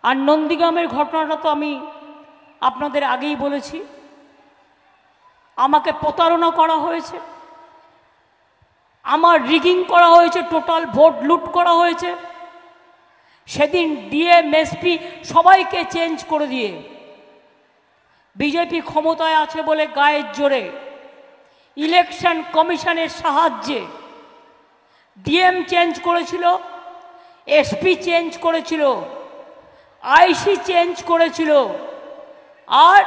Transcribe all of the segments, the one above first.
আর নন্দীগ্রামের ঘটনাটা তো আমি আপনাদের আগেই বলেছি, আমাকে প্রতারণা করা হয়েছে, আমার রিগিং করা হয়েছে, টোটাল ভোট লুট করা হয়েছে। সেদিন ডিএম এসপি সবাইকে চেঞ্জ করে দিয়ে বিজেপি ক্ষমতায় আছে বলে গায়ের জোরে ইলেকশন কমিশনের সাহায্যে ডিএম চেঞ্জ করেছিল, এসপি চেঞ্জ করেছিল, আইসি চেঞ্জ করেছিল, আর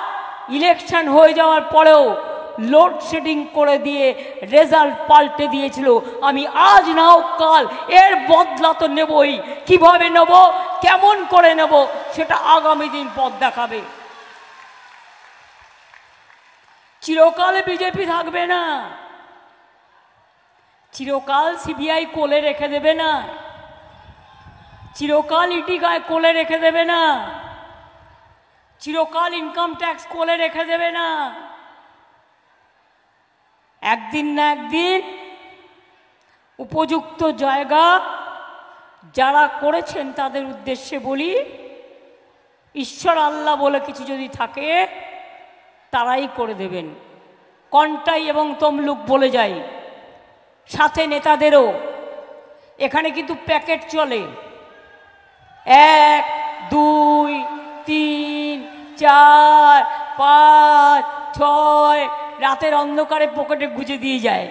ইলেকশন হয়ে যাওয়ার পরেও লোডশেডিং করে দিয়ে রেজাল্ট পাল্টে দিয়েছিল। আমি আজ নাও কাল এর বদলা তো নেবই। কিভাবে নেব, কেমন করে নেব, সেটা আগামী দিন পথ দেখাবে। চিরকাল বিজেপি থাকবে না, চিরকাল সিবিআই কোলে রেখে দেবে না, চিরকাল ইডি গায়ে কোলে রেখে দেবে না, চিরকাল ইনকাম ট্যাক্স কোলে রেখে দেবে না। একদিন না একদিন উপযুক্ত জায়গা যারা করেছেন তাদের উদ্দেশ্যে বলি, ঈশ্বর আল্লাহ বলে কিছু যদি থাকে তারাই করে দেবেন। কন্টাই এবং তমলুক বলে যাই, সাথে নেতাদেরও। এখানে কিন্তু প্যাকেট চলে, 1 2 3 4 5 6, রাতের অন্ধকারে পকেটে গুজে দিয়ে যায়।